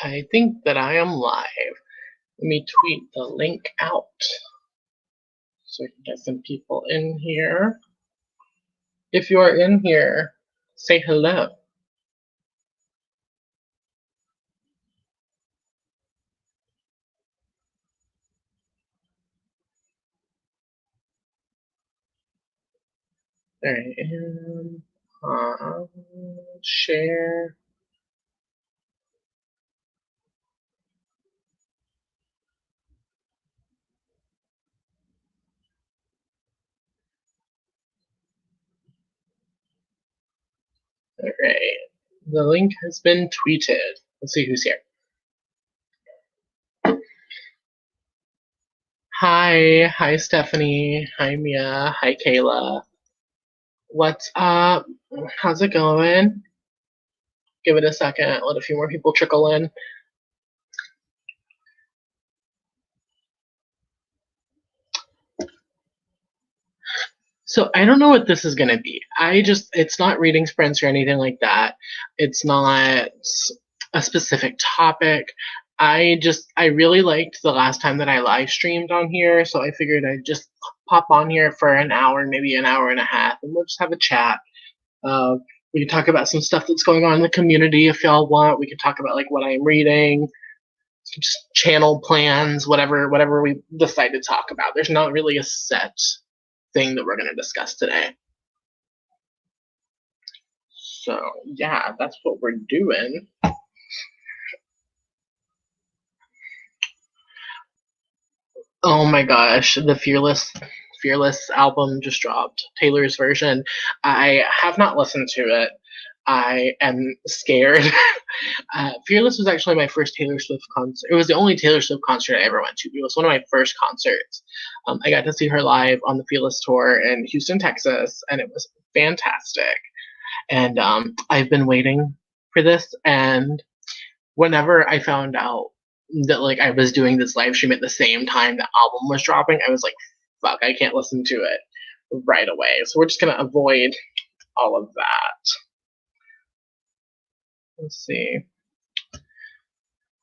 I think that I am live. Let me tweet the link out so I can get some people in here. If you are in here, say hello. There I am. Share. All right. The link has been tweeted. Let's see who's here. Hi Stephanie. Hi Mia. Hi Kayla. What's up? How's it going? Give it a second. Let a few more people trickle in. So I don't know what this is going to be. It's not reading sprints or anything like that. It's not a specific topic. I really liked the last time that I live streamed on here, so I figured I'd just pop on here for an hour, maybe an hour and a half, and we'll just have a chat. Uh, we can talk about some stuff that's going on in the community if y'all want. We can talk about like what I'm reading, just channel plans, whatever we decide to talk about. There's not really a set thing that we're going to discuss today. So yeah, that's what we're doing. Oh my gosh, the Fearless album just dropped. Taylor's version. I have not listened to it. I am scared. Fearless was actually my first Taylor Swift concert. It was the only Taylor Swift concert I ever went to. It was one of my first concerts. I got to see her live on the Fearless tour in Houston, Texas, and it was fantastic. And I've been waiting for this. And whenever I found out that like I was doing this live stream at the same time the album was dropping, I was like, "Fuck, I can't listen to it right away." So we're just gonna avoid all of that. Let's see.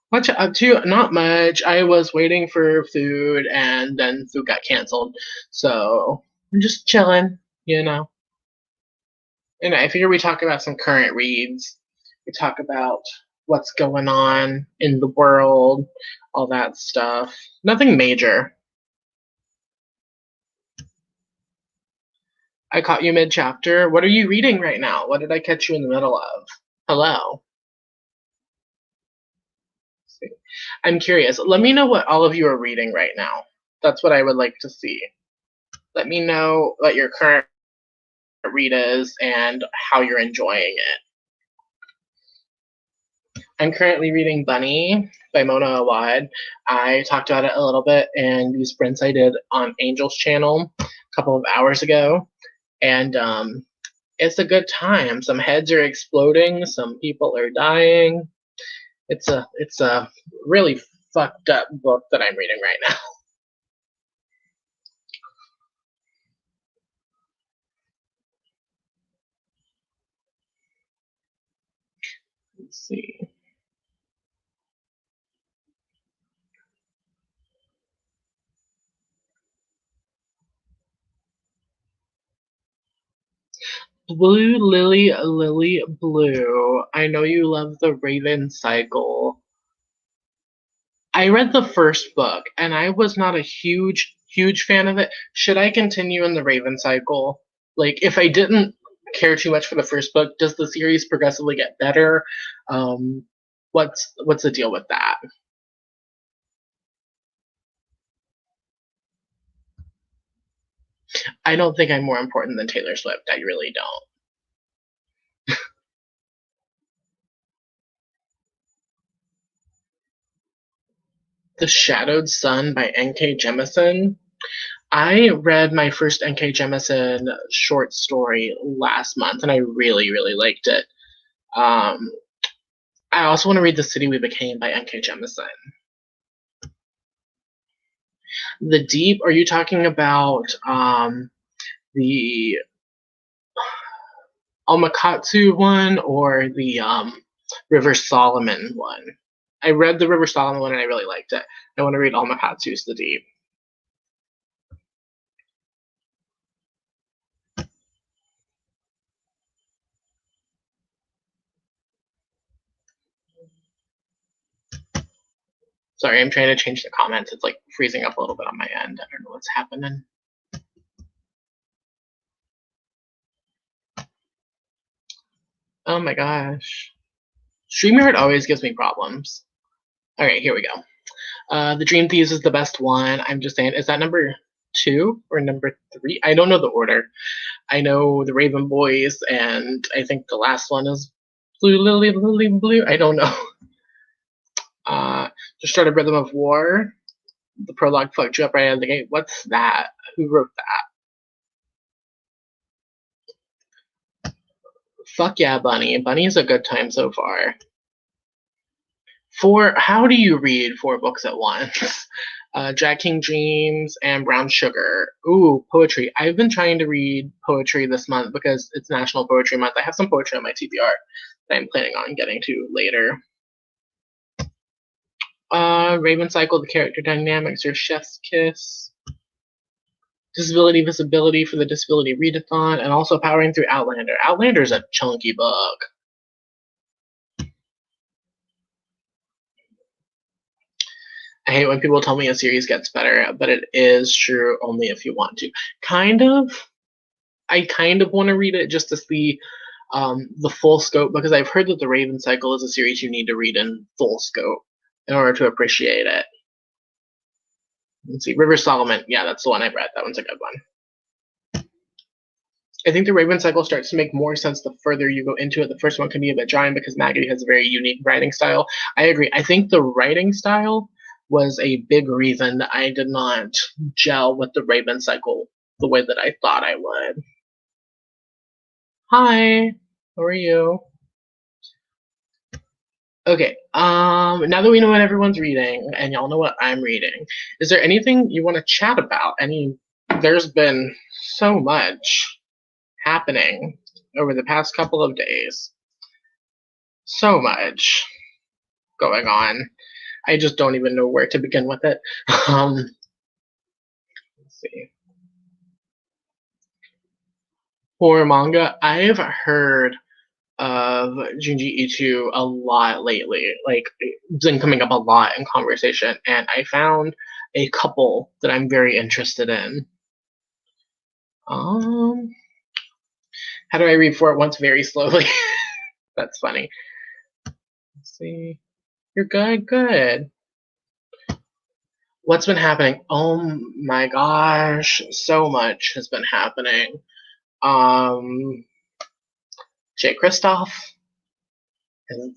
What you up to? Not much. I was waiting for food, and then food got canceled, so I'm just chilling, you know. And I figure we talk about some current reads. We talk about what's going on in the world, all that stuff. Nothing major. I caught you mid chapter. What are you reading right now? What did I catch you in the middle of? Hello. I'm curious. Let me know what all of you are reading right now. That's what I would like to see. Let me know what your current read is and how you're enjoying it. I'm currently reading Bunny by Mona Awad. I talked about it a little bit in these sprints I did on Angel's channel a couple of hours ago. And it's a good time. Some heads are exploding, some people are dying. It's a really fucked up book that I'm reading right now. Let's see. Blue Lily, Lily Blue. I know you love the Raven Cycle. I read the first book and I was not a huge fan of it. Should I continue in the Raven Cycle? Like, if I didn't care too much for the first book, does the series progressively get better? What's the deal with that? I don't think I'm more important than Taylor Swift. I really don't. The Shadowed Sun by N.K. Jemisin. I read my first N.K. Jemisin short story last month, and I really liked it. Um, I also want to read The City We Became by N.K. Jemisin. The Deep, are you talking about the Omakatsu one or the River Solomon one? I read the River Solomon one and I really liked it. I want to read all Makatsu's The Deep. Sorry, I'm trying to change the comments. It's like freezing up a little bit on my end. I don't know what's happening. Oh my gosh. StreamYard always gives me problems. Alright, here we go. The Dream Thieves is the best one. I'm just saying, is that number 2 or number 3? I don't know the order. I know the Raven Boys, and I think the last one is Blue Lily, Lily Blue. I don't know. Just started Rhythm of War. The prologue fucked you up right out of the gate. What's that? Who wrote that? Fuck yeah, Bunny. Bunny's a good time so far. How do you read 4 books at once? Jack King Dreams and Brown Sugar. Ooh, poetry. I've been trying to read poetry this month because it's National Poetry Month. I have some poetry on my TBR that I'm planning on getting to later. Raven Cycle, the character dynamics, or Chef's Kiss. Disability Visibility for the Disability Readathon, and also powering through Outlander. Outlander's a chunky book. I hate when people tell me a series gets better, but it is true only if you want to. I kind of want to read it just to see the full scope, because I've heard that the Raven Cycle is a series you need to read in full scope in order to appreciate it. Let's see, River Solomon. Yeah, that's the one I've read. That one's a good one. I think the Raven Cycle starts to make more sense the further you go into it. The first one can be a bit dry because Maggie has a very unique writing style. I agree. I think the writing style was a big reason that I did not gel with the Raven Cycle the way that I thought I would. Hi, how are you? Okay, now that we know what everyone's reading, and y'all know what I'm reading, is there anything you want to chat about? There's been so much happening over the past couple of days. So much going on. I just don't even know where to begin with it. Let's see. For manga, I've heard of Junji Ito a lot lately. Like, it's been coming up a lot in conversation, and I found a couple that I'm very interested in. How do I read for it once very slowly? That's funny. Let's see. You're good. What's been happening? Oh my gosh, so much has been happening. Jay Kristoff, and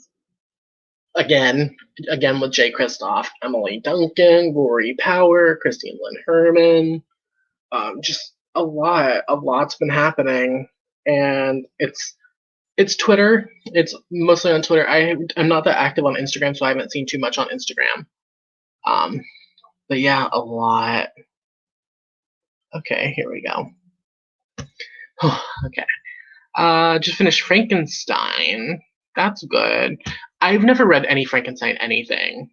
again with Jay Kristoff, Emily Duncan, Rory Power, Christine Lynn Herman. Just a lot's been happening, and it's Twitter. It's mostly on Twitter. I'm not that active on Instagram, so I haven't seen too much on Instagram. But yeah, a lot. Okay, here we go. Okay. Just finished Frankenstein. That's good. I've never read any Frankenstein anything.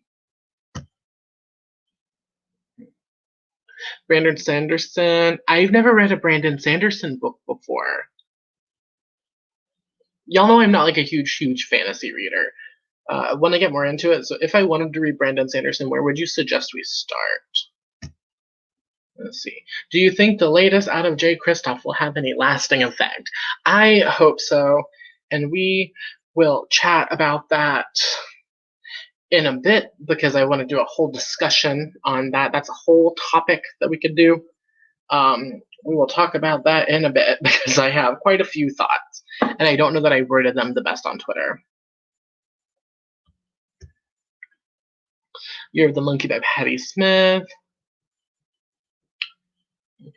Brandon Sanderson. I've never read a Brandon Sanderson book before. Y'all know I'm not like a huge fantasy reader. I want to get more into it, so if I wanted to read Brandon Sanderson, where would you suggest we start? Let's see. Do you think the latest out of Jay Kristoff will have any lasting effect? I hope so, and we will chat about that in a bit, because I want to do a whole discussion on that. That's a whole topic that we could do. We will talk about that in a bit, because I have quite a few thoughts, and I don't know that I worded them the best on Twitter. Year of the Monkey by Patti Smith.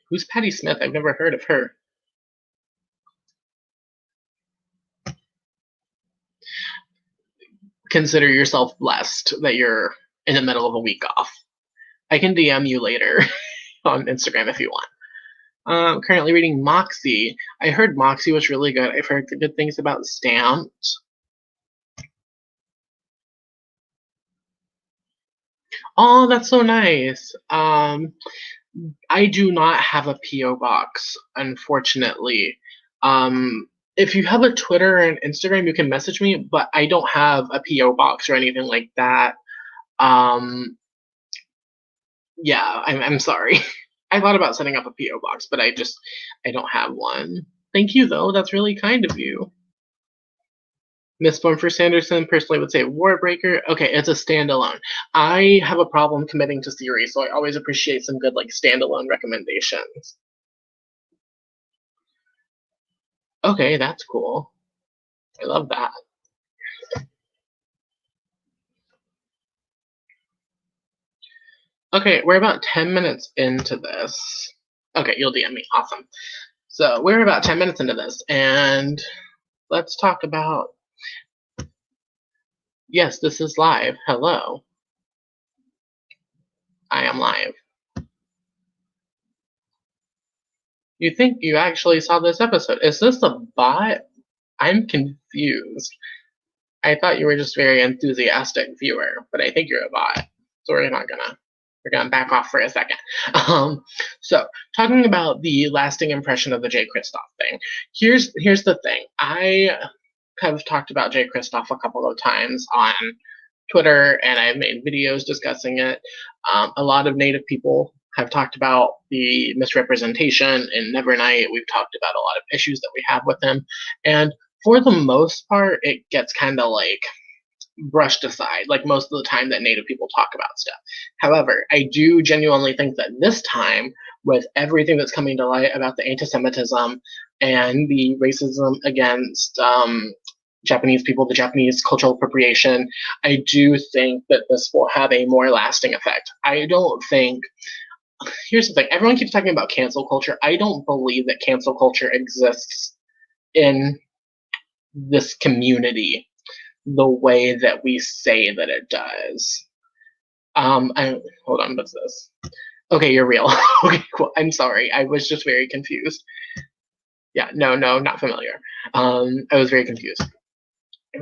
Who's Patti Smith? I've never heard of her. Consider yourself blessed that you're in the middle of a week off. I can DM you later on Instagram if you want. Currently reading Moxie. I heard Moxie was really good. I've heard the good things about Stamped. Oh, that's so nice. I do not have a PO box, unfortunately. Um, if you have a Twitter and Instagram, you can message me, but I don't have a PO box or anything like that. Um, yeah, I'm sorry. I thought about setting up a PO box, but I don't have one. Thank you though. That's really kind of you. Miss Bumper Sanderson personally would say Warbreaker. Okay, it's a standalone. I have a problem committing to series, so I always appreciate some good like standalone recommendations. Okay, that's cool. I love that. Okay, we're about 10 minutes into this. Okay, you'll DM me. Awesome. So we're about 10 minutes into this, and let's talk about. Yes, this is live. Hello. I am live. You think you actually saw this episode? Is this a bot? I'm confused. I thought you were just a very enthusiastic viewer, but I think you're a bot. So we're gonna back off for a second. So talking about the lasting impression of the Jay Kristoff thing. Here's the thing. I have talked about Jay Kristoff a couple of times on Twitter, and I've made videos discussing it. A lot of Native people have talked about the misrepresentation in Nevernight. We've talked about a lot of issues that we have with him, and for the most part, it gets kind of like brushed aside, like most of the time that Native people talk about stuff. However, I do genuinely think that this time, with everything that's coming to light about the anti-Semitism and the racism against Japanese people, the Japanese cultural appropriation, I do think that this will have a more lasting effect. I don't think. Here's the thing: everyone keeps talking about cancel culture. I don't believe that cancel culture exists in this community the way that we say that it does. Hold on, what's this? Okay, you're real. Okay, cool. I'm sorry. I was just very confused. Yeah, no, not familiar. I was very confused.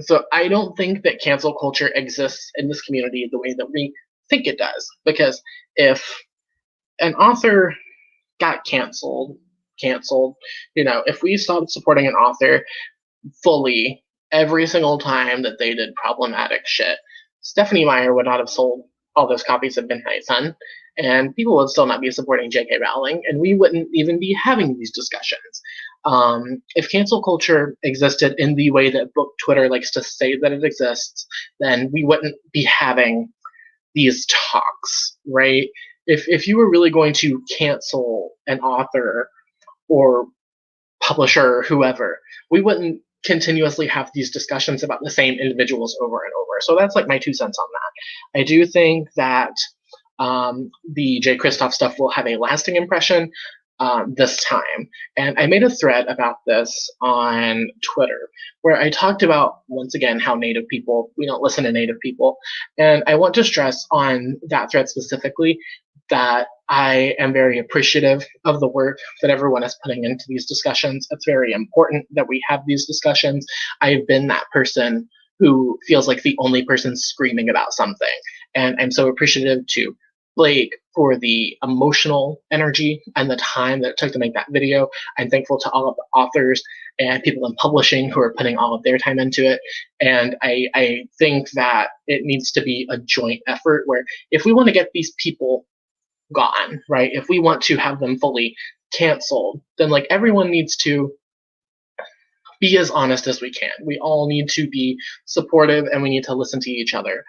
So I don't think that cancel culture exists in this community the way that we think it does. Because if an author got canceled, if we stopped supporting an author fully every single time that they did problematic shit, Stephanie Meyer would not have sold all those copies of Midnight Sun, and people would still not be supporting J.K. Rowling, and we wouldn't even be having these discussions. If cancel culture existed in the way that book Twitter likes to say that it exists, then we wouldn't be having these talks, right? If you were really going to cancel an author or publisher or whoever, we wouldn't continuously have these discussions about the same individuals over and over. So that's like my 2 cents on that. I do think that the Jay Kristoff stuff will have a lasting impression this time. And I made a thread about this on Twitter where I talked about, once again, how Native people, we don't listen to Native people. And I want to stress on that thread specifically that I am very appreciative of the work that everyone is putting into these discussions. It's very important that we have these discussions. I've been that person who feels like the only person screaming about something. And I'm so appreciative to Blake for the emotional energy and the time that it took to make that video. I'm thankful to all of the authors and people in publishing who are putting all of their time into it. And I think that it needs to be a joint effort where if we want to get these people gone, right? If we want to have them fully canceled, then like everyone needs to be as honest as we can. We all need to be supportive and we need to listen to each other.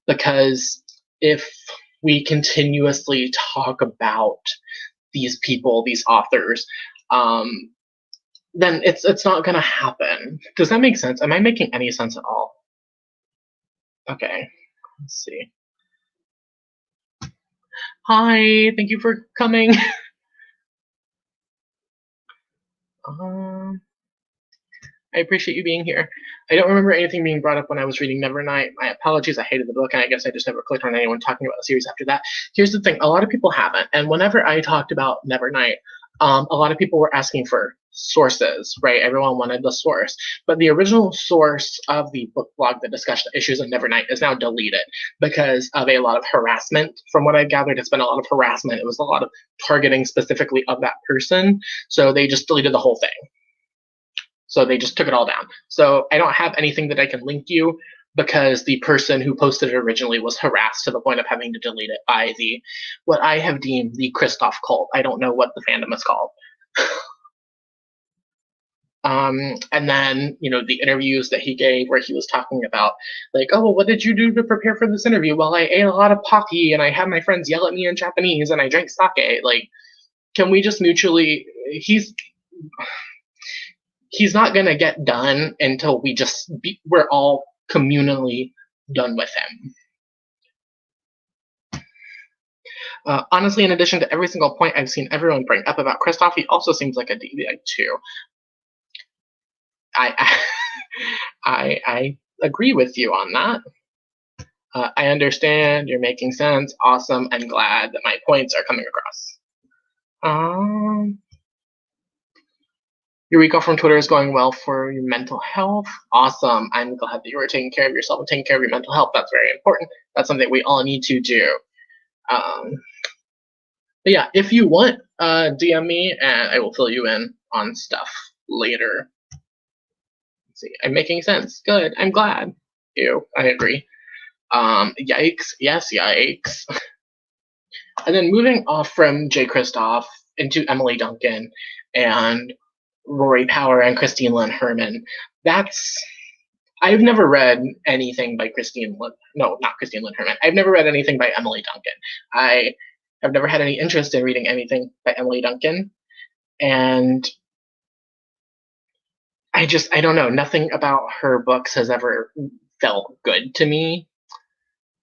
Because if we continuously talk about these people, these authors, then it's not going to happen. Does that make sense? Am I making any sense at all? Okay, let's see. Hi, thank you for coming. I appreciate you being here. I don't remember anything being brought up when I was reading Nevernight. My apologies, I hated the book, and I guess I just never clicked on anyone talking about the series after that. Here's the thing, a lot of people haven't, and whenever I talked about Nevernight, a lot of people were asking for sources, right? Everyone wanted the source. But the original source of the book blog that discussed the issues of Nevernight is now deleted because of a lot of harassment. From what I've gathered, it's been a lot of harassment. It was a lot of targeting specifically of that person. So they just deleted the whole thing. So they just took it all down. So I don't have anything that I can link you because the person who posted it originally was harassed to the point of having to delete it by what I have deemed the Kristoff cult. I don't know what the fandom is called. And then, the interviews that he gave where he was talking about, like, oh, well, what did you do to prepare for this interview? Well, I ate a lot of pocky and I had my friends yell at me in Japanese and I drank sake. Like, can we just mutually, he's not going to get done until we're all communally done with him. Honestly, in addition to every single point I've seen everyone bring up about Kristoff, he also seems like a deviant too. I agree with you on that. I understand. You're making sense. Awesome. I'm glad that my points are coming across. Your week off from Twitter is going well for your mental health. Awesome. I'm glad that you are taking care of yourself and taking care of your mental health. That's very important. That's something we all need to do. But yeah, if you want, DM me and I will fill you in on stuff later. Let's see, I'm making sense. Good. I'm glad. Ew, I agree. Yikes. Yes, yikes. And then moving off from Jay Kristoff into Emily Duncan and Rory Power and Christine Lynn Herman. I've never read anything by not Christine Lynn Herman. I've never read anything by Emily Duncan. I have never had any interest in reading anything by Emily Duncan. And I don't know. Nothing about her books has ever felt good to me.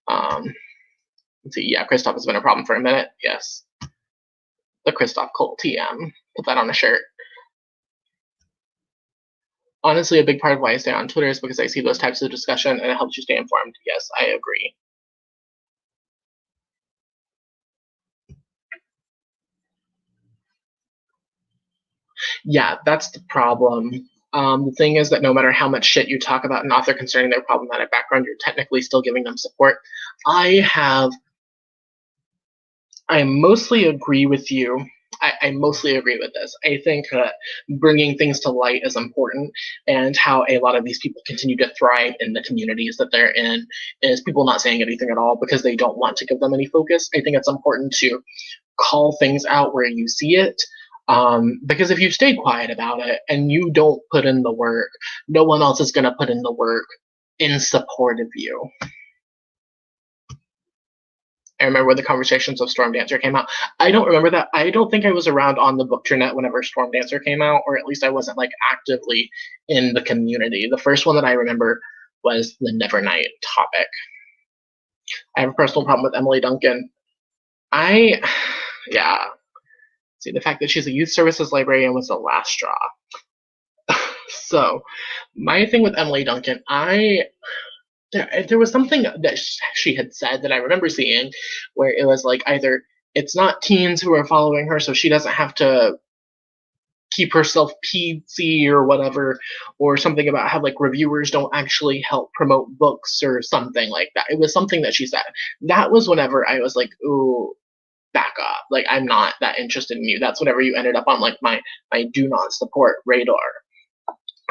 Let's see. Yeah, Kristoff has been a problem for a minute. Yes. The Kristoff cult TM. Put that on a shirt. Honestly, a big part of why I stay on Twitter is because I see those types of discussion and it helps you stay informed. Yes, I agree. Yeah, that's the problem. The thing is that no matter how much shit you talk about an author concerning their problematic background, you're technically still giving them support. I mostly agree with you. I mostly agree with this. I think that bringing things to light is important, and how a lot of these people continue to thrive in the communities that they're in is people not saying anything at all because they don't want to give them any focus. I think it's important to call things out where you see it. Because if you stay quiet about it and you don't put in the work, no one else is going to put in the work in support of you. I remember when the Conversations of Storm Dancer came out. I don't remember that. I don't think I was around on the Bookternet whenever Storm Dancer came out, or at least I wasn't like actively in the community. The first one that I remember was the Nevernight topic. I have a personal problem with Emily Duncan. Yeah. See, the fact that she's a youth services librarian was the last straw. So, my thing with Emily Duncan, there was something that she had said that I remember seeing where it was like either it's not teens who are following her, so she doesn't have to keep herself PC or whatever, or something about how like reviewers don't actually help promote books or something like that. It was something that she said. That was whenever I was like, ooh, back up. Like, I'm not that interested in you. That's whenever you ended up on like my do not support radar.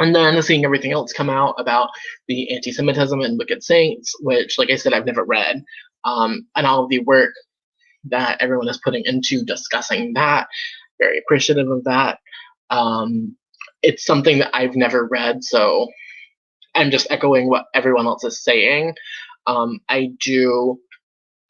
And then seeing everything else come out about the anti-Semitism and Wicked Saints, which, like I said, I've never read, and all of the work that everyone is putting into discussing that, very appreciative of that. It's something that I've never read, so I'm just echoing what everyone else is saying.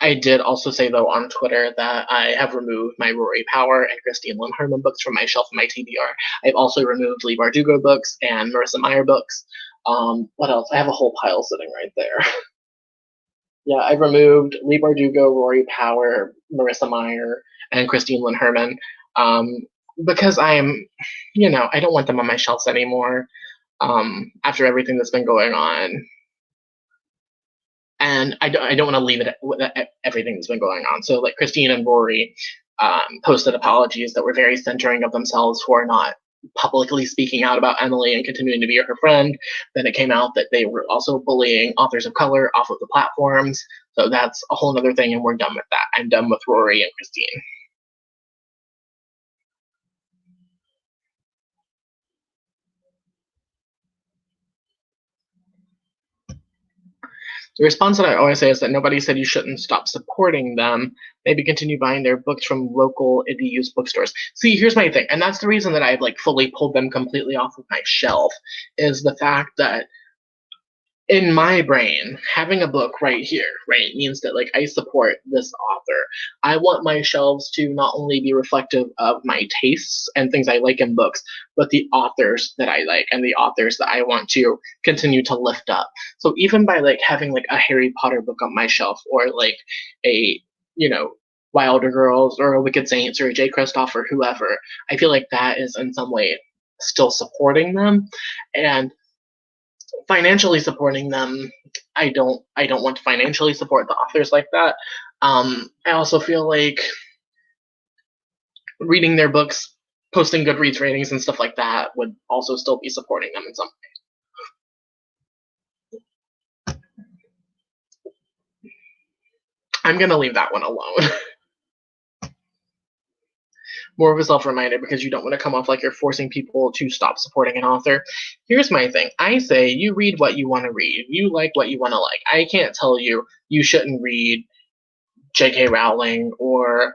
I did also say, though, on Twitter that I have removed my Rory Power and Christine Lynn Herman books from my shelf in my TBR. I've also removed Lee Bardugo books and Marissa Meyer books. What else? I have a whole pile sitting right there. Yeah, I've removed Lee Bardugo, Rory Power, Marissa Meyer, and Christine Lynn Herman because I don't want them on my shelves anymore after everything that's been going on. And I don't want to leave it at everything that's been going on. So like Christine and Rory posted apologies that were very centering of themselves, who are not publicly speaking out about Emily and continuing to be her friend. Then it came out that they were also bullying authors of color off of the platforms. So that's a whole other thing, and we're done with that. I'm done with Rory and Christine. The response that I always say is that nobody said you shouldn't stop supporting them. Maybe continue buying their books from local indie used bookstores. See, here's my thing, and that's the reason that I've like fully pulled them completely off of my shelf, is the fact that in my brain, having a book right here, right, means that like I support this author. I want my shelves to not only be reflective of my tastes and things I like in books, but the authors that I like and the authors that I want to continue to lift up. So even by like having like a Harry Potter book on my shelf, or like a, you know, Wilder Girls or a Wicked Saints or a J. Kristoff or whoever, I feel like that is in some way still supporting them. And financially supporting them, I don't want to financially support the authors like that. I also feel like reading their books, posting Goodreads ratings and stuff like that would also still be supporting them in some way. I'm gonna leave that one alone. More of a self-reminder, because you don't want to come off like you're forcing people to stop supporting an author. Here's my thing. I say you read what you want to read. You like what you want to like. I can't tell you you shouldn't read J.K. Rowling or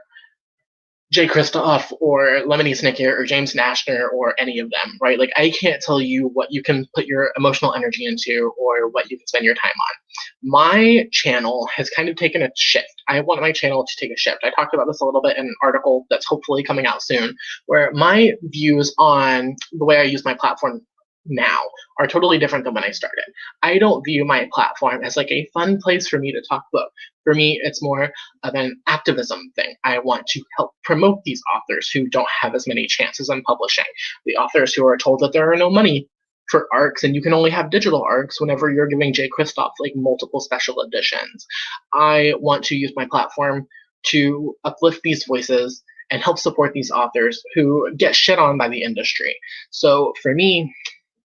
Jay Kristoff or Lemony Snicket or James Nashner or any of them, right? Like, I can't tell you what you can put your emotional energy into or what you can spend your time on. My channel has kind of taken a shift. I want my channel to take a shift. I talked about this a little bit in an article that's hopefully coming out soon, where my views on the way I use my platform now are totally different than when I started. I don't view my platform as like a fun place for me to talk book. For me, it's more of an activism thing. I want to help promote these authors who don't have as many chances in publishing, the authors who are told that there are no money for arcs and you can only have digital arcs whenever you're giving Jay Kristoff like multiple special editions. I want to use my platform to uplift these voices and help support these authors who get shit on by the industry. So for me,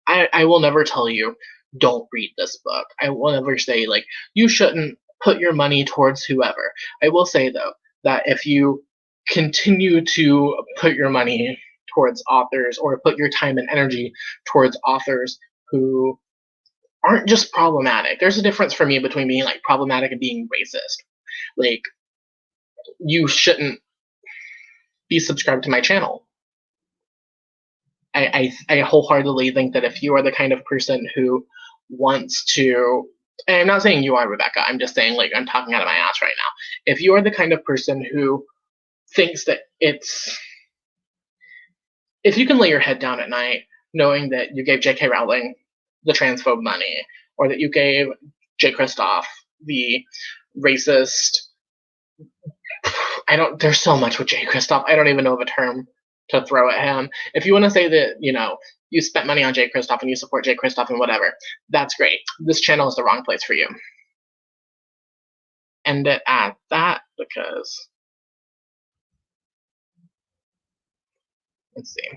I will never tell you, don't read this book. I will never say, like, you shouldn't put your money towards whoever. I will say, though, that if you continue to put your money towards authors or put your time and energy towards authors who aren't just problematic, there's a difference for me between being like problematic and being racist. Like, you shouldn't be subscribed to my channel. I wholeheartedly think that if you are the kind of person who wants to, and I'm not saying you are, Rebecca, I'm just saying, like, I'm talking out of my ass right now. If you are the kind of person who thinks that if you can lay your head down at night knowing that you gave J.K. Rowling the transphobe money, or that you gave Jay Kristoff the racist, there's so much with Jay Kristoff, I don't even know of a term to throw at him. If you want to say that, you spent money on Jay Kristoff and you support Jay Kristoff and whatever, that's great. This channel is the wrong place for you. End it at that, because let's see.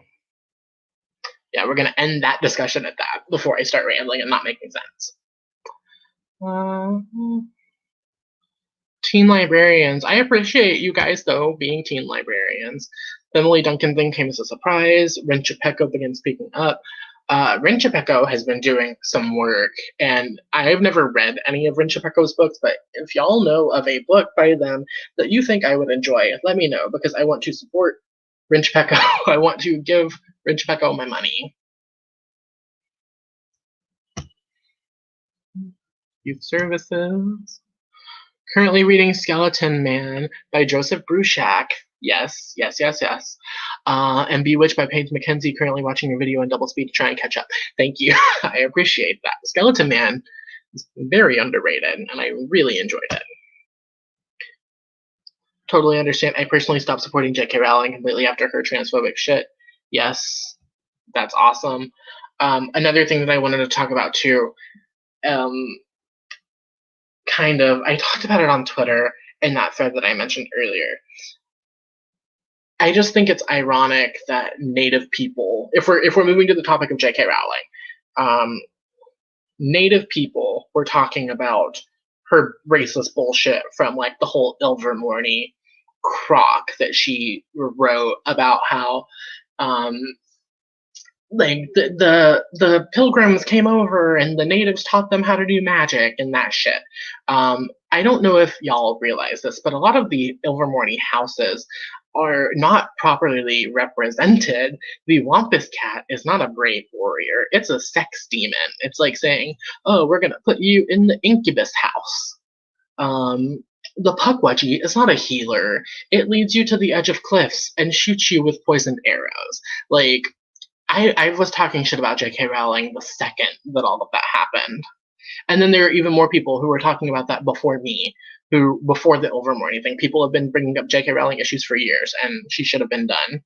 Yeah, we're gonna end that discussion at that before I start rambling and not making sense. Teen librarians. I appreciate you guys, though, being teen librarians. The Emily Duncan thing came as a surprise. Ren Chapeko began speaking up. Ren Chapeko has been doing some work, and I've never read any of Ren Chapeko's books, but if y'all know of a book by them that you think I would enjoy, let me know, because I want to support Ren Chapeko. I want to give Ren Chapeko my money. Youth services. Currently reading Skeleton Man by Joseph Bruchac. Yes. And Bewitched by Paige McKenzie. Currently watching your video in double speed to try and catch up. Thank you. I appreciate that. Skeleton Man is very underrated, and I really enjoyed it. Totally understand. I personally stopped supporting J.K. Rowling completely after her transphobic shit. Yes, that's awesome. Another thing that I wanted to talk about too, I talked about it on Twitter in that thread that I mentioned earlier. I just think it's ironic that Native people, if we're moving to the topic of J.K. Rowling, um, Native people were talking about her racist bullshit from like the whole Ilvermorny crock that she wrote about how um, like the pilgrims came over and the natives taught them how to do magic and that shit. I don't know if y'all realize this, but a lot of the Ilvermorny houses are not properly represented. The Wampus cat is not a brave warrior, it's a sex demon. It's like saying, oh, we're gonna put you in the incubus house. um, the Pukwudgie is not a healer. It leads you to the edge of cliffs and shoots you with poisoned arrows. Like, I was talking shit about J.K. Rowling the second that all of that happened. And then there are even more people who were talking about that before me, who, before the Ilvermorny thing, people have been bringing up J.K. Rowling issues for years, and she should have been done.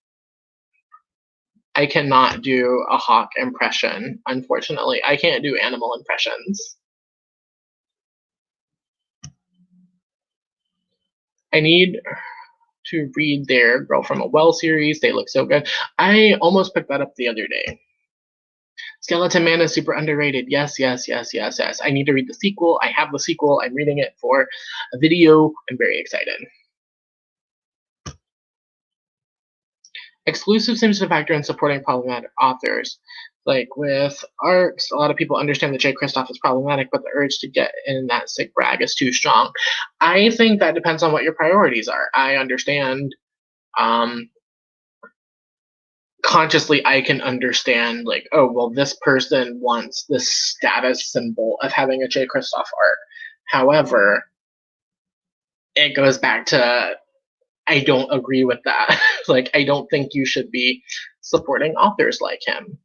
I cannot do a hawk impression, unfortunately. I can't do animal impressions. I need to read their Girl from a Well series. They look so good. I almost picked that up the other day. Skeleton Man is super underrated. Yes, yes, yes, yes, yes. I need to read the sequel. I have the sequel. I'm reading it for a video. I'm very excited. Exclusive seems to factor in supporting problematic authors. Like with arcs, a lot of people understand that Jay Kristoff is problematic, but the urge to get in that sick brag is too strong. I think that depends on what your priorities are. I understand um, consciously I can understand like, oh well, this person wants this status symbol of having a Jay Kristoff art. However, it goes back to I don't agree with that. Like I don't think you should be supporting authors like him.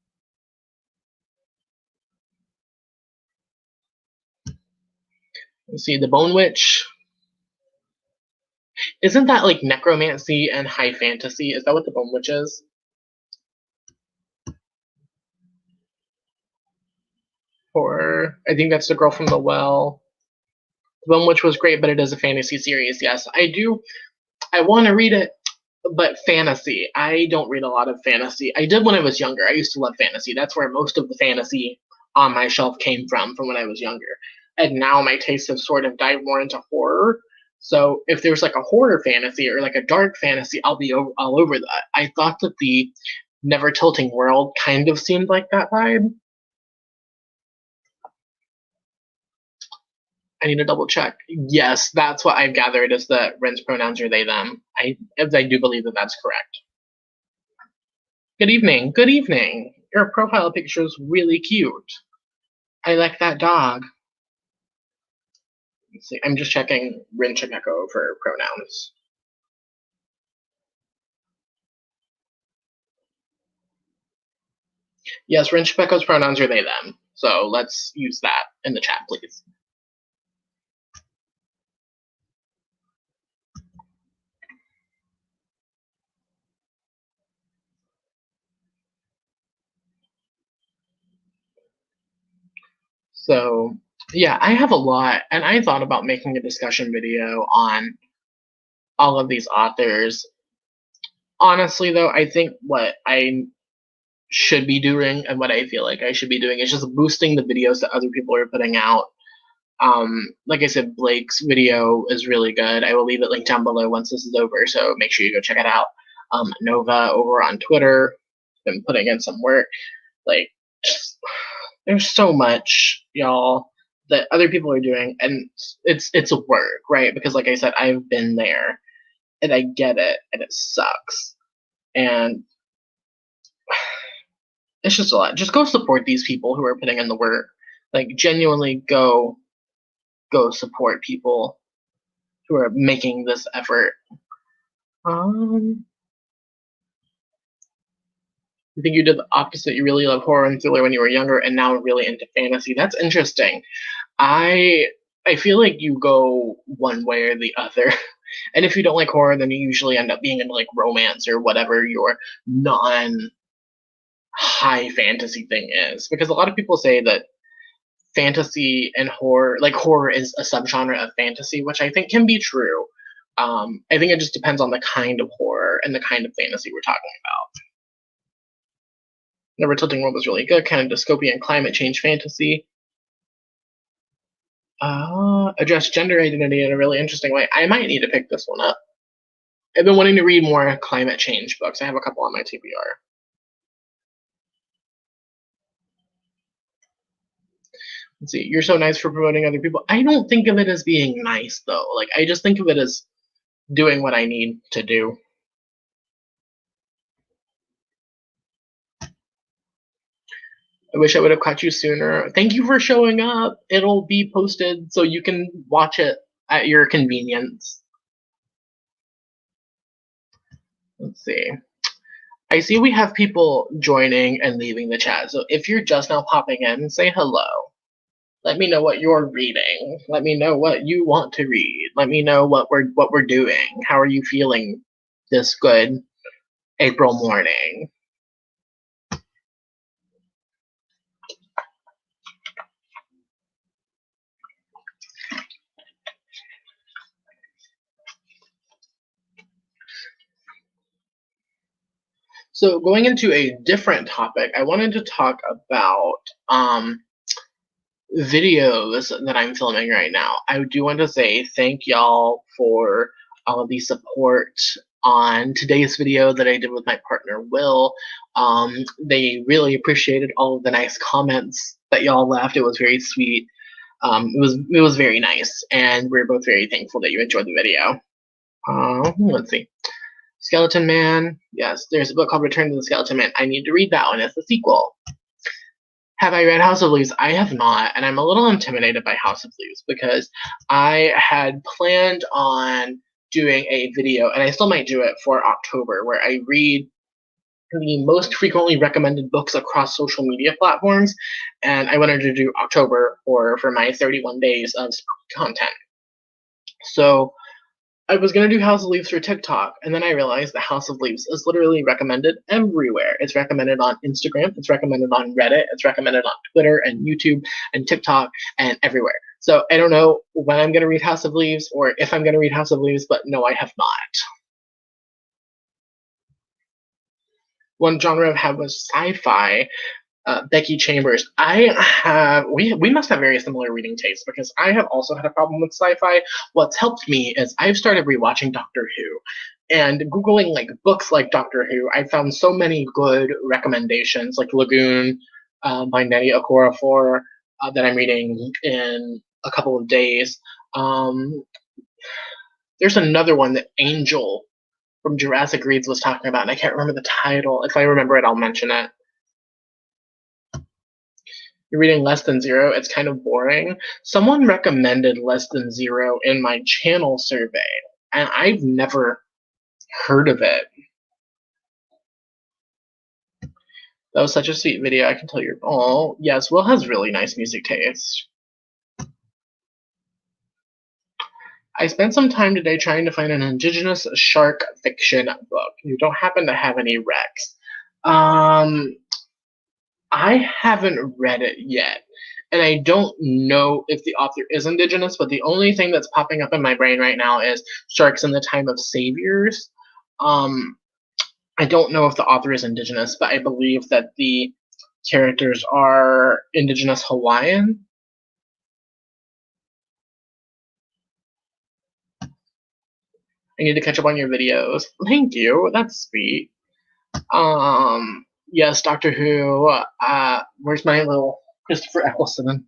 Let's see, the Bone Witch. Isn't that like necromancy and high fantasy? Is that what the Bone Witch is? Or I think that's the Girl from the Well. The Bone Witch was great, but it is a fantasy series. Yes, I do. I want to read it, but fantasy. I don't read a lot of fantasy. I did when I was younger. I used to love fantasy. That's where most of the fantasy on my shelf came from when I was younger. And now my tastes have sort of dived more into horror. So if there's like a horror fantasy or like a dark fantasy, I'll be all over that. I thought that the Never Tilting World kind of seemed like that vibe. I need to double check. Yes, that's what I've gathered is that Ren's pronouns are they, them. I do believe that that's correct. Good evening. Good evening. Your profile picture is really cute. I like that dog. Let's see. I'm just checking Rin Chimeko for pronouns. Yes, Rin Chimeko's pronouns are they, them. So let's use that in the chat, please. So, yeah, I have a lot, and I thought about making a discussion video on all of these authors. Honestly, though, I think what I should be doing and what I feel like I should be doing is just boosting the videos that other people are putting out. Like I said, Blake's video is really good. I will leave it linked down below once this is over, so make sure you go check it out. Nova over on Twitter, been putting in some work. Like, just, there's so much, y'all, that other people are doing, and it's a work, right? Because like I said, I've been there, and I get it, and it sucks, and it's just a lot. Just go support these people who are putting in the work. Like genuinely go support people who are making this effort. I think you did the opposite. You really love horror and thriller when you were younger, and now really into fantasy. That's interesting. I I feel like you go one way or the other. And if you don't like horror, then you usually end up being into like romance or whatever your non high fantasy thing is. Because a lot of people say that fantasy and horror, like horror is a subgenre of fantasy, which I think can be true. I think it just depends on the kind of horror and the kind of fantasy we're talking about. Never Tilting World was really good, kind of dystopian climate change fantasy. Address gender identity in a really interesting way. I might need to pick this one up. I've been wanting to read more climate change books. I have a couple on my TBR. Let's see. You're so nice for promoting other people. I don't think of it as being nice though. Like I just think of it as doing what I need to do. I wish I would have caught you sooner. Thank you for showing up. It'll be posted so you can watch it at your convenience. Let's see. I see we have people joining and leaving the chat. So if you're just now popping in, say hello. Let me know what you're reading. Let me know what you want to read. Let me know what we're doing. How are you feeling this good April morning? So going into a different topic, I wanted to talk about videos that I'm filming right now. I do want to say thank y'all for all of the support on today's video that I did with my partner Will. They really appreciated all of the nice comments that y'all left. It was very sweet. It was very nice, and we're both very thankful that you enjoyed the video. Let's see. Skeleton Man. Yes, there's a book called Return to the Skeleton Man. I need to read that one. It's the sequel. Have I read House of Leaves? I have not, and I'm a little intimidated by House of Leaves because I had planned on doing a video, and I still might do it for October, where I read the most frequently recommended books across social media platforms, and I wanted to do October for my 31 days of content. So I was going to do House of Leaves for TikTok, and then I realized that House of Leaves is literally recommended everywhere. It's recommended on Instagram, it's recommended on Reddit, it's recommended on Twitter and YouTube and TikTok and everywhere. So I don't know when I'm going to read House of Leaves or if I'm going to read House of Leaves, but no, I have not. One genre I've had was sci-fi. Becky Chambers. We must have very similar reading tastes because I have also had a problem with sci-fi. What's helped me is I've started rewatching Doctor Who, and Googling like books like Doctor Who. I found so many good recommendations, like Lagoon by Nnedi Okorafor that I'm reading in a couple of days. There's another one that Angel from Jurassic Reads was talking about, and I can't remember the title. If I remember it, I'll mention it. You're reading Less Than Zero, it's kind of boring. Someone recommended Less Than Zero in my channel survey, and I've never heard of it. That was such a sweet video, I can tell you're... Oh, yes, Will has really nice music taste. I spent some time today trying to find an indigenous shark fiction book. You don't happen to have any recs. I haven't read it yet, and I don't know if the author is indigenous, but the only thing that's popping up in my brain right now is Sharks in the Time of Saviors. I don't know if the author is indigenous, but I believe that the characters are indigenous Hawaiian. I need to catch up on your videos. Thank you, that's sweet. Yes, Doctor Who. Where's my little Christopher Eccleston?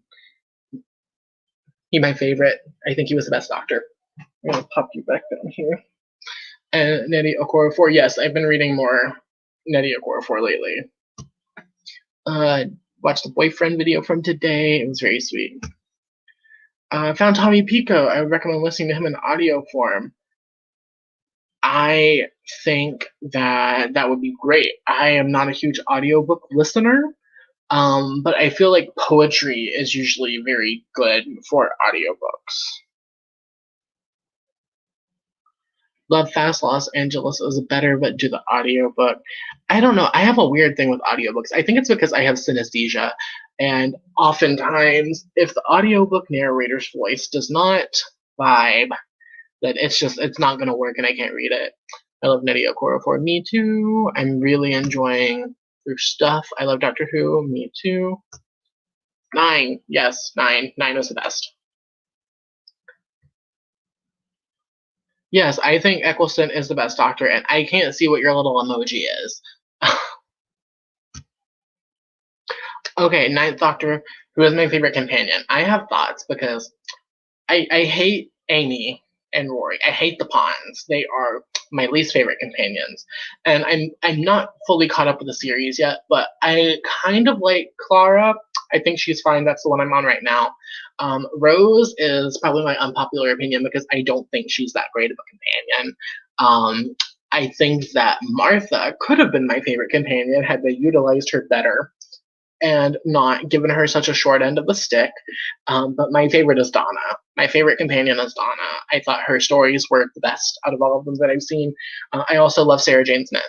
He's my favorite. I think he was the best Doctor. I'm gonna pop you back down here. And Nnedi Okorafor. Yes, I've been reading more Nnedi Okorafor lately. Watched the boyfriend video from today. It was very sweet. Found Tommy Pico. I would recommend listening to him in audio form. I think that that would be great. I am not a huge audiobook listener, but I feel like poetry is usually very good for audiobooks. Love Fast Los Angeles is better, but do the audiobook. I don't know. I have a weird thing with audiobooks. I think it's because I have synesthesia, and oftentimes, if the audiobook narrator's voice does not vibe, that it's not gonna work and I can't read it. I love Nydia Okorafor. Me too. I'm really enjoying their stuff. I love Doctor Who. Me too. 9. Yes, 9. 9 is the best. Yes, I think Eccleston is the best Doctor, and I can't see what your little emoji is. Okay, Ninth Doctor, who is my favorite companion. I have thoughts because I hate Amy and Rory. I hate the Pawns. They are my least favorite companions. And I'm not fully caught up with the series yet, but I kind of like Clara. I think she's fine. That's the one I'm on right now. Rose is probably my unpopular opinion because I don't think she's that great of a companion. I think that Martha could have been my favorite companion had they utilized her better and not given her such a short end of the stick. But my favorite is Donna. My favorite companion is Donna. I thought her stories were the best out of all of them that I've seen. I also love Sarah Jane Smith.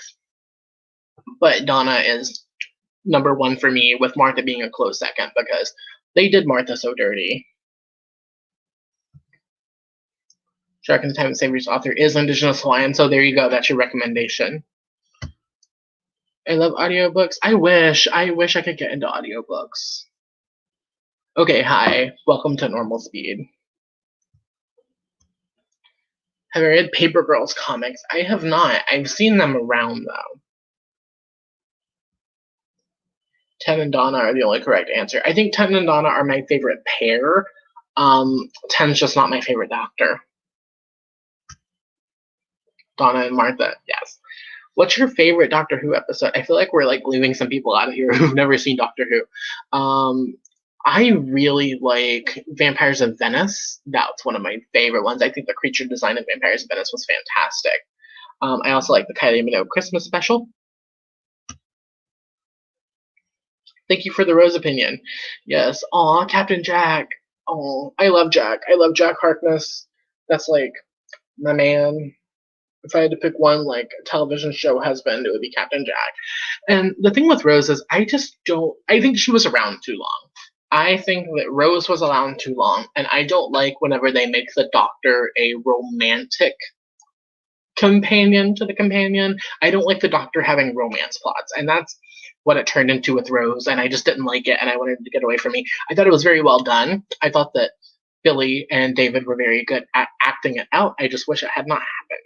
But Donna is number one for me, with Martha being a close second because they did Martha so dirty. Shark in the Time of Savior's author is Indigenous Hawaiian, so there you go. That's your recommendation. I love audiobooks. I wish I could get into audiobooks. Okay, hi. Welcome to Normal Speed. Have I read Paper Girls comics? I have not. I've seen them around, though. Ten and Donna are the only correct answer. I think Ten and Donna are my favorite pair. Ten's just not my favorite Doctor. Donna and Martha, yes. What's your favorite Doctor Who episode? I feel like we're like leaving some people out of here who've never seen Doctor Who. I really like Vampires of Venice. That's one of my favorite ones. I think the creature design of Vampires of Venice was fantastic. I also like the Kylie Minogue Christmas special. Thank you for the Rose opinion. Yes. Aw, Captain Jack. Oh, I love Jack. I love Jack Harkness. That's like my man. If I had to pick one like television show husband, it would be Captain Jack. And the thing with Rose is I just don't I think she was around too long. I think that Rose was around too long, and I don't like whenever they make the Doctor a romantic companion to the companion. I don't like the Doctor having romance plots, and that's what it turned into with Rose, and I just didn't like it, and I wanted to get away from me. I thought it was very well done. I thought that Billy and David were very good at acting it out. I just wish it had not happened.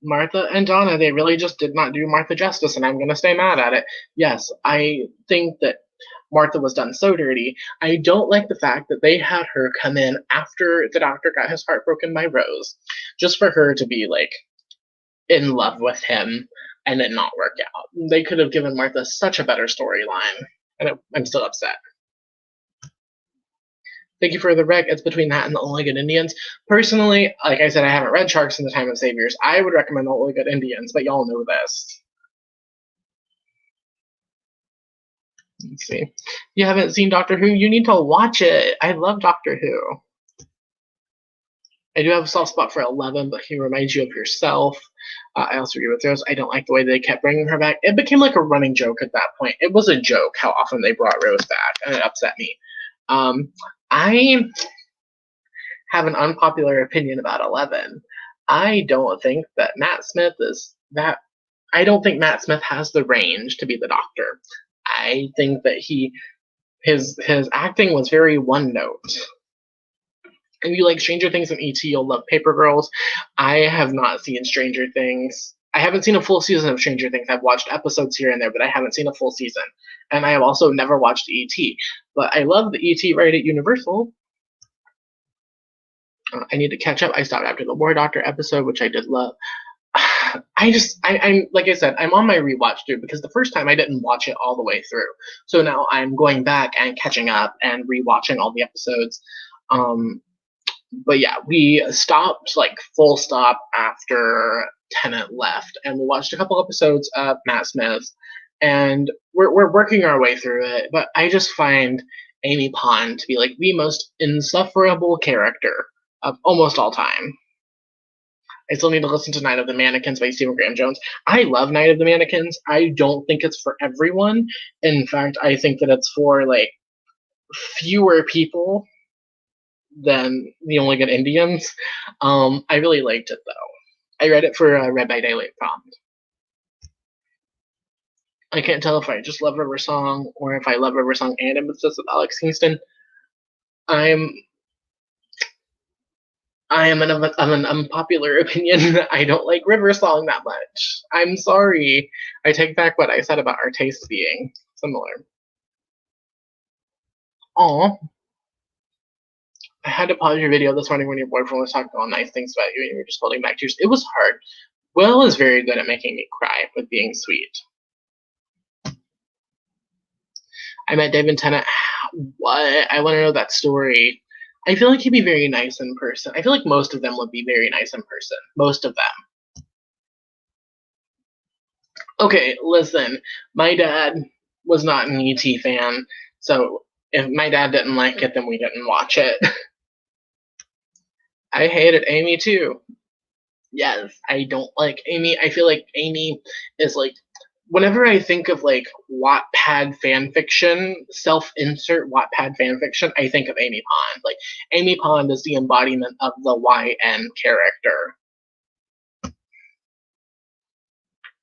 Martha and Donna, they really just did not do Martha justice, and I'm going to stay mad at it. Yes, I think that Martha was done so dirty. I don't like the fact that they had her come in after the Doctor got his heart broken by Rose, just for her to be like in love with him and it not work out. They could have given Martha such a better storyline, and I'm still upset. Thank you for the rec. It's between that and the Only Good Indians. Personally, like I said, I haven't read Sharks in the Time of Saviors. I would recommend the Only Good Indians, but y'all know this. Let's see. You haven't seen Doctor Who? You need to watch it. I love Doctor Who. I do have a soft spot for 11, but he reminds you of yourself. I also agree with Rose. I don't like the way they kept bringing her back. It became like a running joke at that point. It was a joke how often they brought Rose back, and it upset me. I have an unpopular opinion about 11. I don't think that Matt Smith is that. I don't think Matt Smith has the range to be the Doctor. I think that his acting was very one note. If you like Stranger Things and E.T., you'll love Paper Girls. I have not seen Stranger Things. I haven't seen a full season of Stranger Things. I've watched episodes here and there, but I haven't seen a full season. And I have also never watched E.T. But I love the E.T. right at Universal. I need to catch up. I stopped after the War Doctor episode, which I did love. I'm like I said, I'm on my rewatch dude because the first time I didn't watch it all the way through. So now I'm going back and catching up and rewatching all the episodes. But yeah, we stopped like full stop after Tennant left, and we watched a couple episodes of Matt Smith, and we're working our way through it. But I just find Amy Pond to be like the most insufferable character of almost all time. I still need to listen to Night of the Mannequins by Stephen Graham Jones. I love Night of the Mannequins. I don't think it's for everyone. In fact, I think that it's for like fewer people than The Only Good Indians. I really liked it though. I read it for Read by Daylight Prompt. I can't tell if I just love River Song or if I love River Song and I'm obsessed with Alex Kingston. I'm I am an unpopular opinion. I don't like River Song that much. I'm sorry. I take back what I said about our tastes being similar. Aw. I had to pause your video this morning when your boyfriend was talking all nice things about you and you were just holding back tears. It was hard. Will is very good at making me cry with being sweet. I met David Tennant. What? I want to know that story. I feel like he'd be very nice in person. I feel like most of them would be very nice in person. Most of them. Okay, listen. My dad was not an ET fan, so if my dad didn't like it, then we didn't watch it. I hated Amy too. Yes, I don't like Amy. I feel like Amy is like whenever I think of like Wattpad fan fiction, self-insert Wattpad fan fiction, I think of Amy Pond. Like Amy Pond is the embodiment of the YN character.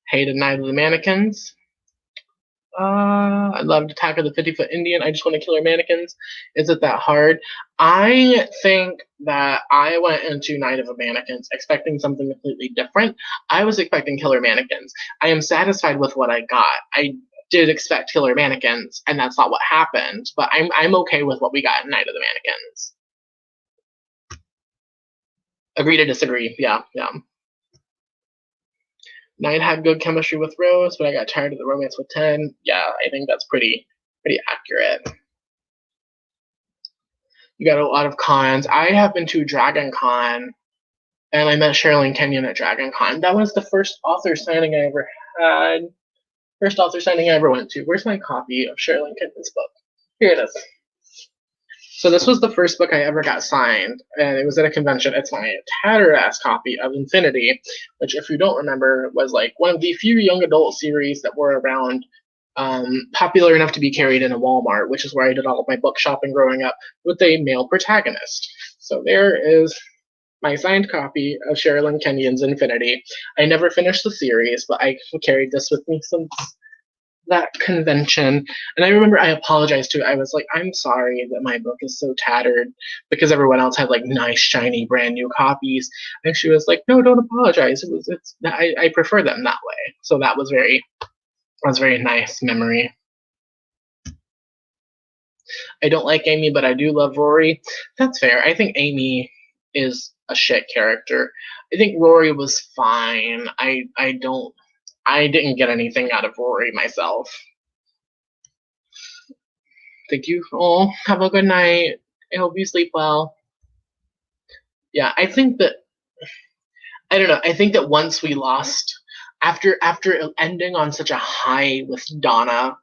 Hated Night of the Mannequins. I loved Attack of the 50-Foot Indian. I just want to kill her mannequins. Is it that hard? I think that I went into Night of the Mannequins expecting something completely different. I was expecting killer mannequins. I am satisfied with what I got. I did expect killer mannequins, and that's not what happened. But I'm okay with what we got in Night of the Mannequins. Agree to disagree. Yeah, yeah. Nine had good chemistry with Rose, but I got tired of the romance with 10. Yeah, I think that's pretty accurate. You got a lot of cons. I have been to Dragon Con, and I met Sherilyn Kenyon at Dragon Con. That was the first author signing I ever had. First author signing I ever went to. Where's my copy of Sherilyn Kenyon's book? Here it is. So this was the first book I ever got signed, and it was at a convention. It's my tattered ass copy of Infinity, which, if you don't remember, was like one of the few young adult series that were around, popular enough to be carried in a Walmart, which is where I did all of my book shopping growing up, with a male protagonist. So there is my signed copy of Sherilyn Kenyon's Infinity. I never finished the series, but I carried this with me since that convention. And I remember I apologized to it. I was like, I'm sorry that my book is so tattered because everyone else had like nice, shiny, brand new copies. And she was like, no, don't apologize. I prefer them that way. So that was very nice memory. I don't like Amy, but I do love Rory. That's fair. I think Amy is a shit character. I think Rory was fine. I didn't get anything out of Rory myself. Thank you all. Have a good night. I hope you sleep well. Yeah, I think that I don't know. I think that once we lost after ending on such a high with Donna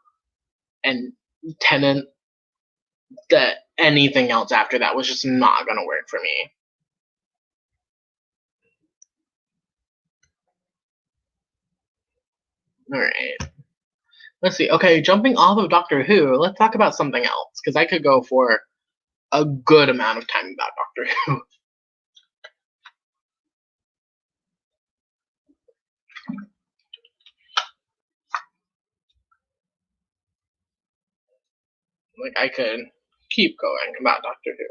and Tennant, that anything else after that was just not gonna work for me. All right. Let's see. Okay, jumping off of Doctor Who, let's talk about something else because I could go for a good amount of time about Doctor Who. Like I could keep going about Doctor Who.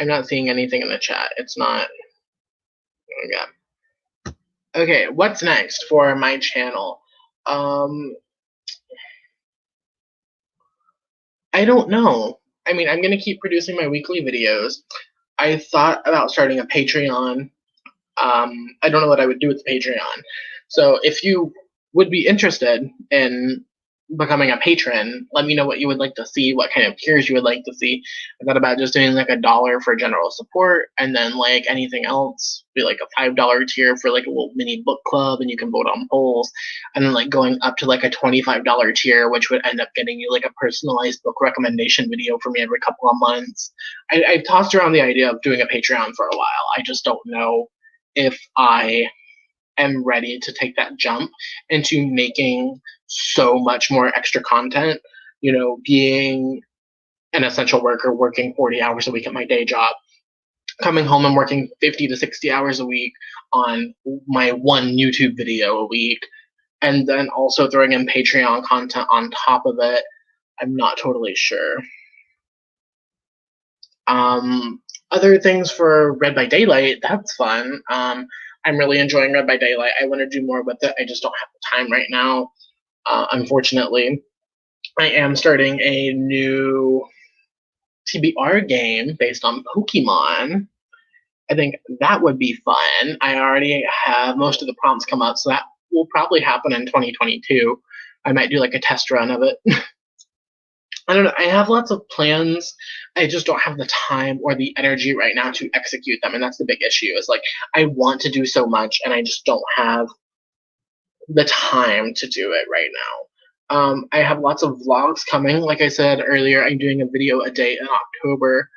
I'm not seeing anything in the chat. It's not. Okay. Okay, what's next for my channel? I don't know. I mean, I'm gonna keep producing my weekly videos. I thought about starting a Patreon. I don't know what I would do with the Patreon. So if you would be interested in becoming a patron, let me know what you would like to see, what kind of tiers you would like to see. I thought about just doing like $1 for general support, and then like anything else, be like a $5 tier for like a little mini book club, and you can vote on polls, and then like going up to like a $25 tier, which would end up getting you like a personalized book recommendation video for me every couple of months. I've tossed around the idea of doing a Patreon for a while. I just don't know if I am ready to take that jump into making so much more extra content. Being an essential worker, working 40 hours a week at my day job, coming home and working 50 to 60 hours a week on my one YouTube video a week, and then also throwing in Patreon content on top of it. I'm not totally sure. Other things for Red by Daylight, that's fun. I'm really enjoying Red by Daylight. I want to do more with it. I just don't have the time right now, unfortunately. I am starting a new TBR game based on Pokemon. I think that would be fun. I already have most of the prompts come up, so that will probably happen in 2022. I might do like a test run of it. I don't know. I have lots of plans. I just don't have the time or the energy right now to execute them, and that's the big issue. Is like I want to do so much, and I just don't have the time to do it right now. I have lots of vlogs coming. Like I said earlier, I'm doing a video a day in October.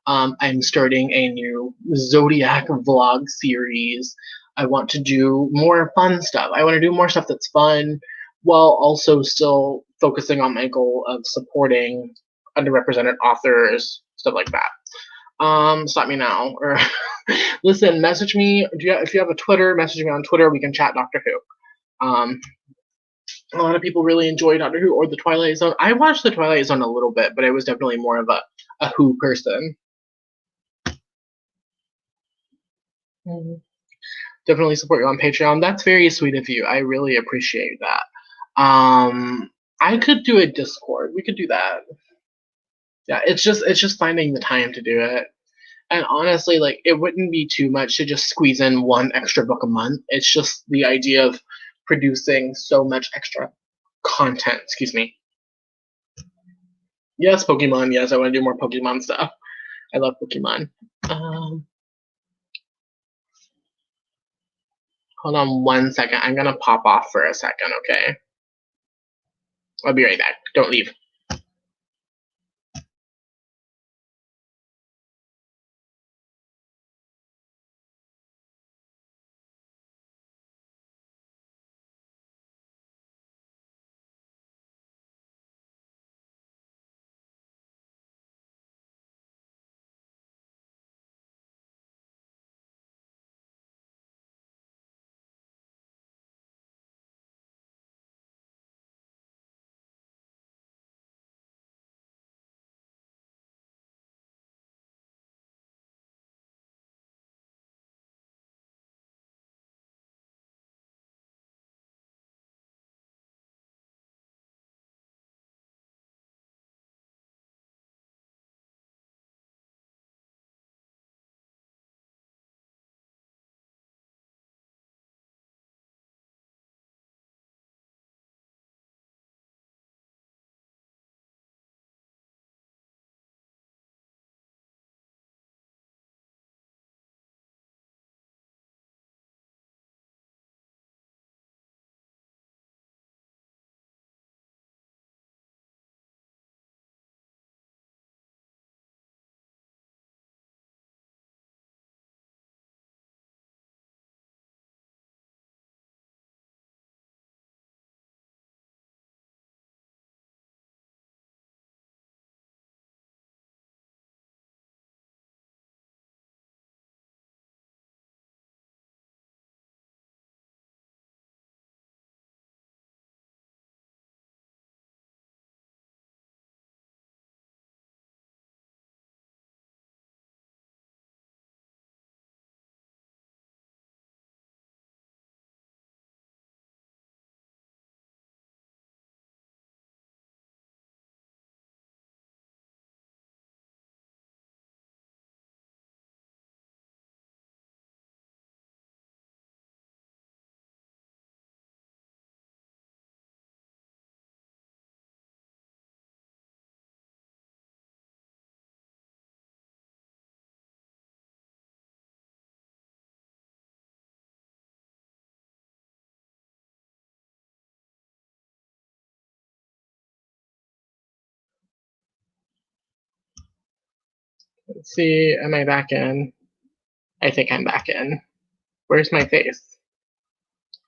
I'm starting a new Zodiac vlog series. I want to do more fun stuff. I want to do more stuff that's fun while also still focusing on my goal of supporting underrepresented authors, stuff like that. Stop me now. Or listen, message me. If you have a Twitter, message me on Twitter. We can chat Doctor Who. A lot of people really enjoy Doctor Who or the Twilight Zone. I watched the Twilight Zone a little bit, but I was definitely more of a Who person. Definitely support you on Patreon. That's very sweet of you. I really appreciate that. I could do a Discord. We could do that. Yeah, it's just finding the time to do it. And honestly, like it wouldn't be too much to just squeeze in one extra book a month. It's just the idea of producing so much extra content. Excuse me. Yes, Pokemon. Yes, I want to do more Pokemon stuff. I love Pokemon. Hold on 1 second. I'm gonna pop off for a second, okay? I'll be right back. Don't leave. Let's see, am I back in? I think I'm back in. Where's my face?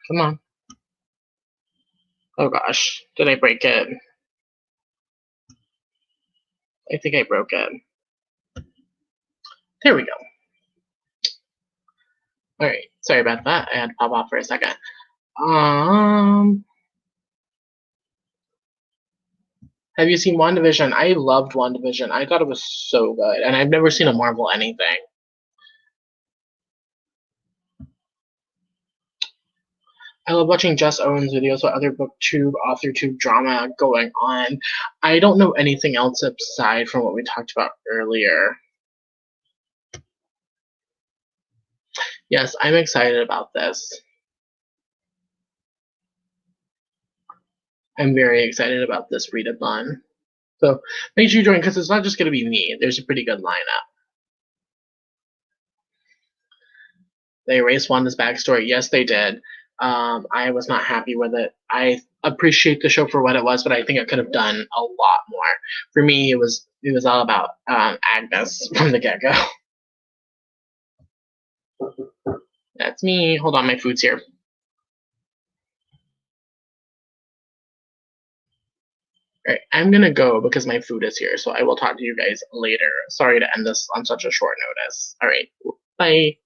Come on. Oh gosh, did I break it? I think I broke it. There we go. Alright, sorry about that. I had to pop off for a second. Have you seen WandaVision? I loved WandaVision. I thought it was so good, and I've never seen a Marvel anything. I love watching Jess Owens videos with other booktube, authortube drama going on. I don't know anything else aside from what we talked about earlier. Yes, I'm excited about this. I'm very excited about this readathon. So make sure you join because it's not just going to be me. There's a pretty good lineup. They erased Wanda's backstory. Yes, they did. I was not happy with it. I appreciate the show for what it was, but I think it could have done a lot more. For me, it was all about Agnes from the get go. That's me. Hold on, my food's here. All right, I'm gonna go because my food is here. So I will talk to you guys later. Sorry to end this on such a short notice. All right, bye.